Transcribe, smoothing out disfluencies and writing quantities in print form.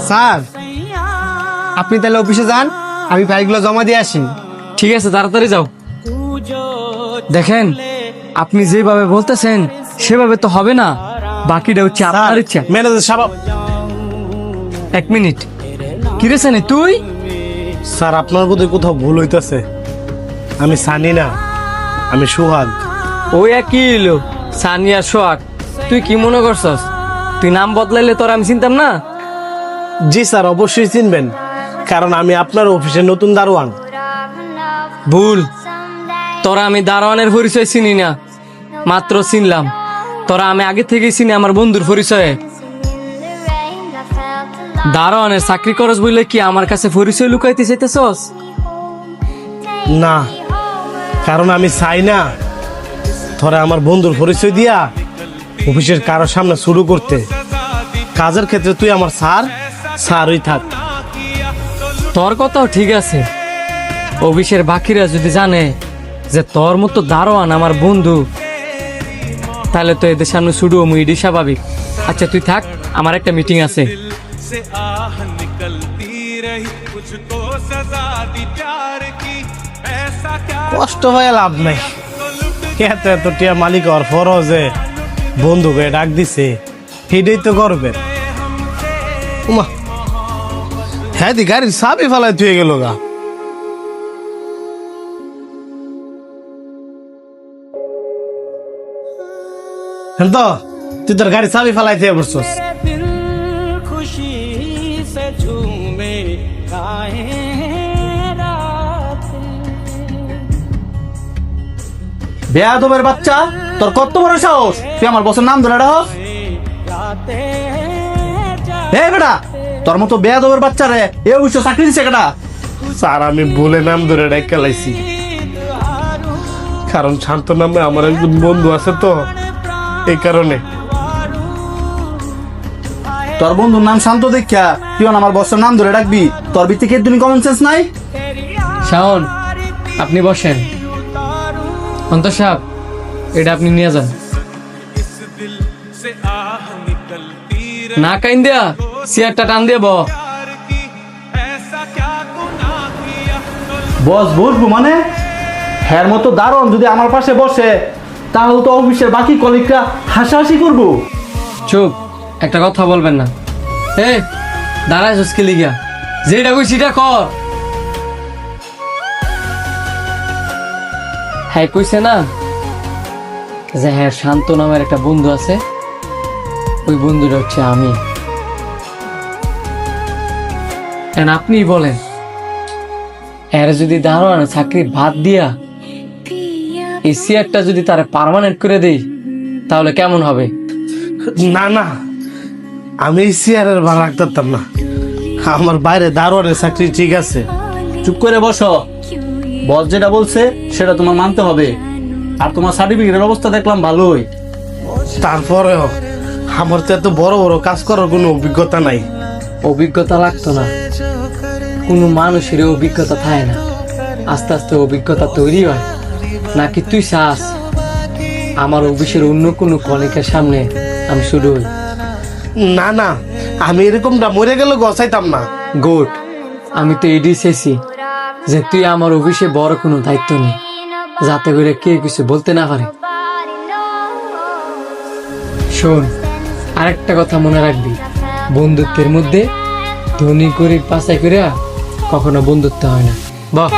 Sir, আপনি তাহলে অফিসে যান, আমি ফাইলগুলো জমা দিয়ে আসি। ঠিক আছে, তাড়াতাড়ি যাও। দেখেন, আপনি যেভাবে বলতেছেন সেভাবে তো হবে না, বাকিটা হচ্ছে আপনার ইচ্ছা। ম্যানেজার সাহেব, 1 মিনিট। কি রে সানি, তুই? স্যার আপনার বোধহয় কোথাও ভুল হইতেছে। আমি সানি না, আমি সোহাগ। ওই একই এলো, সানিয়া সোহাগ। তুই কি মনে করছস তুই নাম বদলাইলে তোর আমি চিনতাম না? জি স্যার, অবশ্যই চিনবেন, কারণ আমি আপনার অফিসের নতুন দারোয়ান। ভুল, তোরা আমি দারোয়ানের পরিচয় চিনি না, মাত্র চিনলাম তোরা আমি আগে থেকেই চিনি আমার বন্ধুর পরিচয়ে। দারোয়ানের চাকরি করস বললে কি আমার কাছে পরিচয় লুকাইতে চাইতেছস? না, কারণ আমি চাই না তোরা আমার বন্ধুর পরিচয় দিয়া অফিসের কারোর সামনে শুরু করতে। কাজের ক্ষেত্রে তুই আমার স্যারই থাক। তোর কথাও ঠিক আছে, অফিসের বাকিরা যদি জানে যে তোর মতো দারোয়ান আমার বন্ধু, তাহলে তো এদের সামনে শুরু মুইডি স্বাভাবিক। আচ্ছা তুই থাক, আমার একটা মিটিং আছে। কষ্ট হয়ে লাভ নাই, এত এত টিয়া মালিক হওয়ার ফরজে বন্ধুকে ডাক দিছে, এটাই তো করবেন। উমা, হ্যাঁ দি গাড়ির চাবি ফেলায় তুই গেল গা। হ্যাঁ তো তুই তোর গাড়ির চাবি ফেলাই দিয়ে বসছস। বেয়াদবের বাচ্চা, তোর কত বড় সাহস, তুই আমার বসের নাম ধরে ডাকস? এই বেটা, তোর মতো বেয়াদবের বাচ্চা রে এ অবশ্য চাকরি দিছে কেটা? স্যার আমি বলে নাম ধরে ডাক্কা লাইছি, কারণ শান্ত নামে আমার একজন বন্ধু আছে তো, এই কারণে। তোর বন্ধুর নাম শান্ত দেখা তুই আমার বসের নাম ধরে ডাকবি? তোর ভিত্তিকে তুমি কমন সেন্স নাই? শাওন, আপনি বসেন। অন্তর সাহেব, এটা আপনি নিয়ে যান। না কাইন দেয়া, চেয়ারটা টান দিয়ে বস বসবো মানে? হ্যার মতো দারুণ যদি আমার পাশে বসে তাহলে তো অফিসের বাকি কলিগরা হাসাহাসি করবো। চুপ, একটা কথা বলবেন না। দাঁড়ায় সুস্কি লিগা, যেটা কই সেটা কর। হ্যাঁ কইছে না যে হ্যাঁ শান্ত নামের একটা বন্ধু আছে, ওই বন্ধুটা হচ্ছে আমি। আপনি বলেন, এর যদি দাঁড়ান চাকরি বাদ দিয়া এই চেয়ারটা যদি তারা পার্মানেন্ট করে দেই তাহলে কেমন হবে? না না, আমি এই চেয়ারের ভাড়া রাখতাম না, আমার বাইরে দারোয়ানের চাকরি ঠিক আছে। চুপ করে বসো, বস যেটা বলছে সেটা তোমার মানতে হবে। আর তোমার সার্টিফিকেটের অবস্থা দেখলাম ভালোই। তারপরেও আমার তো এত বড় বড় কাজ করার কোনো অভিজ্ঞতা নাই। অভিজ্ঞতা লাগতো না, কোনো মানুষের অভিজ্ঞতা থাকে না, আস্তে আস্তে অভিজ্ঞতা তৈরি হয়। নাকি তুই চাস আমার অফিসের অন্য কোনো কলিগের সামনে আমি শুরু হই? না না, আমি এরকমটা মরে গেলে গছাইতাম না। গুড, আমি তো এডি চাইছি যে তুই আমার অফিসে বড় কোনো দায়িত্ব নেই, যাতে করে কে কিছু বলতে না পারে। শোন, আরেকটা কথা মনে রাখবি, বন্ধুত্বের মধ্যে ধনী গরিব বাছাই করে কখনো বন্ধুত্ব হয় না। বাহ।